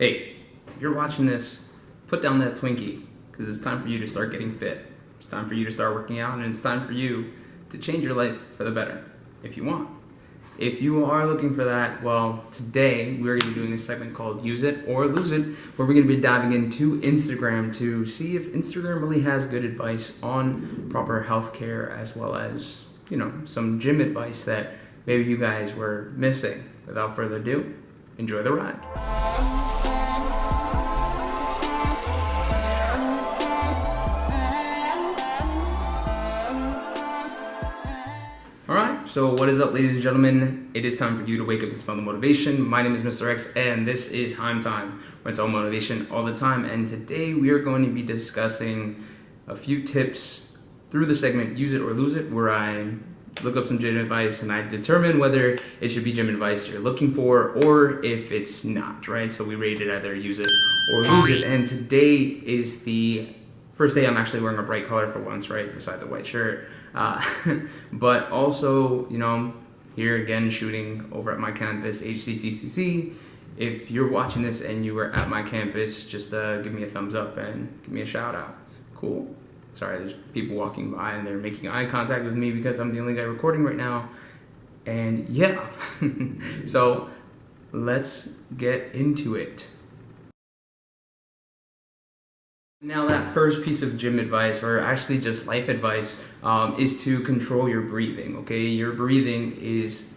Hey, if you're watching this, put down that Twinkie, because it's time for you to start getting fit. It's time for you to start working out, and it's time for you to change your life for the better, if you want. If you are looking for that, well, today we're going to be doing a segment called Use It or Lose It, where we're going to be diving into Instagram to see if Instagram really has good advice on proper healthcare, as well as, some gym advice that maybe you guys were missing. Without further ado, enjoy the ride. Alright, so what is up, ladies and gentlemen? It is time for you to wake up and smell the motivation. My name is Mr. X, and this is Heim Time, where it's all motivation all the time. And today we are going to be discussing a few tips through the segment Use It or Lose It, where I look up some gym advice and I determine whether it should be gym advice you're looking for or if it's not, right? So we rate it either use it or lose it. And today is the first day I'm actually wearing a bright color for once, right? Besides a white shirt. But also, here again shooting over at my campus, HCCCC. If you're watching this and you were at my campus, just give me a thumbs up and give me a shout out. Cool. Sorry, there's people walking by and they're making eye contact with me because I'm the only guy recording right now. And yeah, so let's get into it. Now that first piece of gym advice, or actually just life advice, is to control your breathing, okay? Your breathing is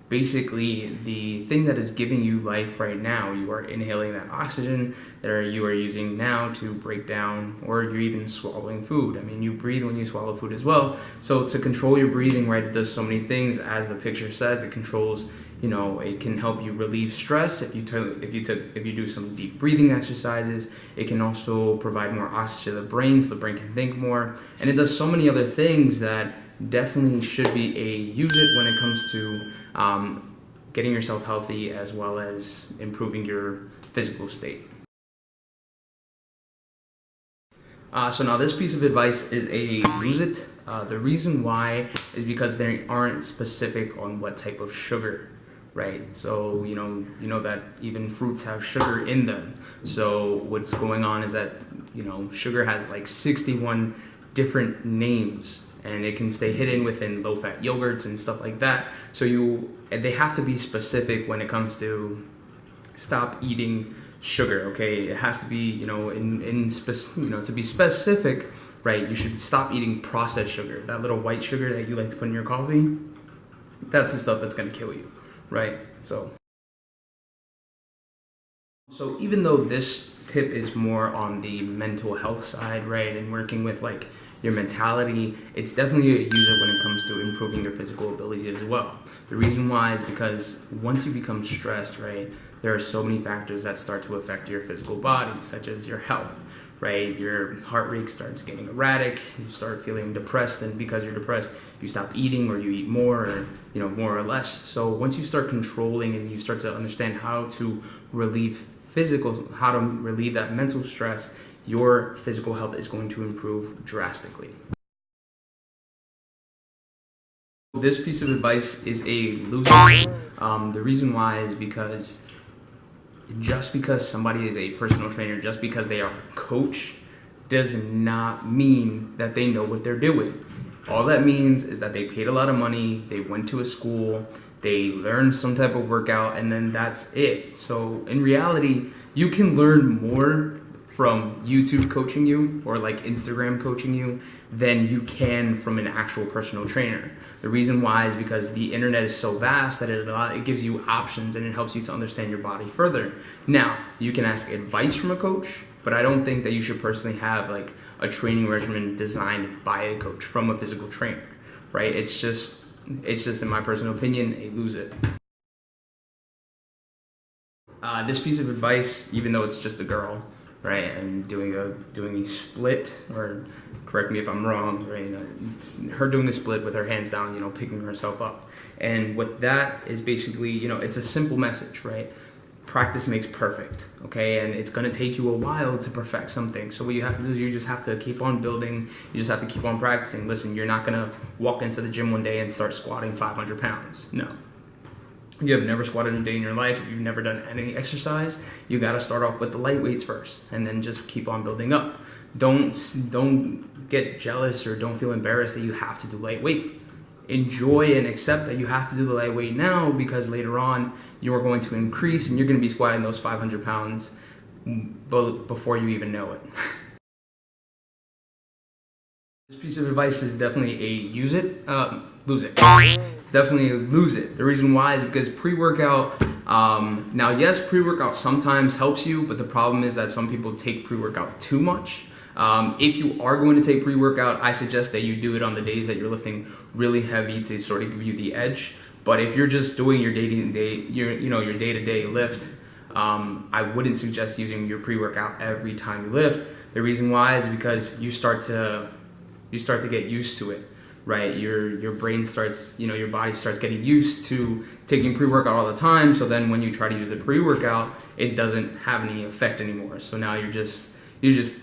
basically the thing that is giving you life right now. You are inhaling that oxygen that you are using now to break down, or you're even swallowing food. I mean, you breathe when you swallow food as well. So to control your breathing, right, it does so many things. As the picture says, it controls, it can help you relieve stress if you do some deep breathing exercises. It can also provide more oxygen to the brain so the brain can think more. And it does so many other things that definitely should be a use it when it comes to getting yourself healthy, as well as improving your physical state. So now this piece of advice is a lose it. The reason why is because they aren't specific on what type of sugar, right? So you know that even fruits have sugar in them. So what's going on is that sugar has like 61 different names, and it can stay hidden within low-fat yogurts and stuff like that. So they have to be specific when it comes to stop eating sugar. Okay, it has to be to be specific, right? You should stop eating processed sugar. That little white sugar that you like to put in your coffee, that's the stuff that's gonna kill you, right? So even though this tip is more on the mental health side, right, and working with like your mentality, it's definitely a user when it comes to improving your physical ability as well. The reason why is because once you become stressed, right, there are so many factors that start to affect your physical body, such as your health, right? Your heart rate starts getting erratic, you start feeling depressed, and because you're depressed, you stop eating or you eat more, or more or less. So once you start controlling and you start to understand how to relieve how to relieve that mental stress, your physical health is going to improve drastically. This piece of advice is a loser. The reason why is because just because somebody is a personal trainer, just because they are a coach, does not mean that they know what they're doing. All that means is that they paid a lot of money, they went to a school, they learned some type of workout, and then that's it. So in reality, you can learn more from YouTube coaching you or like Instagram coaching you than you can from an actual personal trainer. The reason why is because the internet is so vast that it gives you options and it helps you to understand your body further. Now, you can ask advice from a coach, but I don't think that you should personally have like a training regimen designed by a coach from a physical trainer, right? It's just in my personal opinion, a lose it. This piece of advice, even though it's just a girl, right, and doing a split, or correct me if I'm wrong, right, it's her doing a split with her hands down, picking herself up. And what that is basically, it's a simple message, right? Practice makes perfect, okay? And it's gonna take you a while to perfect something. So what you have to do is you just have to keep on building, you just have to keep on practicing. Listen, you're not gonna walk into the gym one day and start squatting 500 pounds, no. you have never squatted a day in your life, if you've never done any exercise, you got to start off with the light weights first and then just keep on building up. Don't get jealous or don't feel embarrassed that you have to do light weight. Enjoy and accept that you have to do the light weight now, because later on you are going to increase and you're going to be squatting those 500 pounds before you even know it. This piece of advice is definitely a lose it. It's definitely a lose it. The reason why is because pre-workout, now yes, pre-workout sometimes helps you, but the problem is that some people take pre-workout too much. If you are going to take pre-workout, I suggest that you do it on the days that you're lifting really heavy to sort of give you the edge. But if you're just doing your day-to-day lift, I wouldn't suggest using your pre-workout every time you lift. The reason why is because you start to get used to it, right? Your brain starts, your body starts getting used to taking pre-workout all the time. So then when you try to use the pre-workout, it doesn't have any effect anymore. So now you just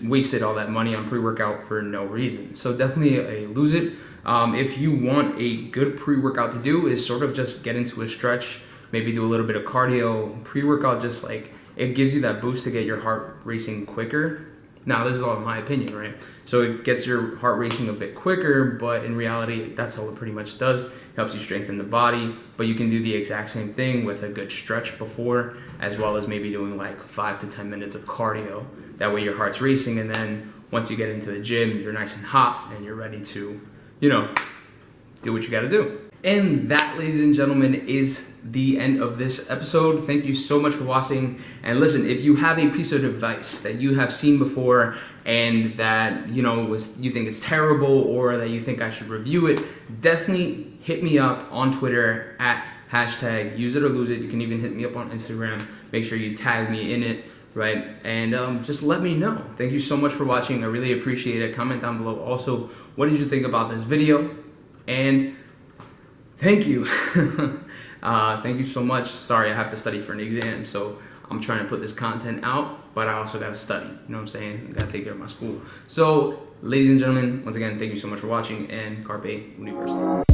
wasted all that money on pre-workout for no reason. So definitely a lose it. If you want a good pre-workout to do, is sort of just get into a stretch, maybe do a little bit of cardio. Pre-workout, just like, it gives you that boost to get your heart racing quicker. Now, this is all in my opinion, right? So it gets your heart racing a bit quicker, but in reality, that's all it pretty much does. It helps you strengthen the body, but you can do the exact same thing with a good stretch before, as well as maybe doing like 5 to 10 minutes of cardio. That way your heart's racing, and then once you get into the gym, you're nice and hot, and you're ready to, do what you gotta do. And that, ladies and gentlemen, is the end of this episode. Thank you so much for watching. And listen, if you have a piece of advice that you have seen before and that you think it's terrible, or that you think I should review it, definitely hit me up on Twitter at #useItorloseIt. You can even hit me up on Instagram. Make sure you tag me in it, right? And just let me know. Thank you so much for watching. I really appreciate it. Comment down below also, what did you think about this video? And thank you. Thank you so much. Sorry, I have to study for an exam, so I'm trying to put this content out, but I also got to study. You know what I'm saying? I got to take care of my school. So, ladies and gentlemen, once again, thank you so much for watching, and Carpe Universe.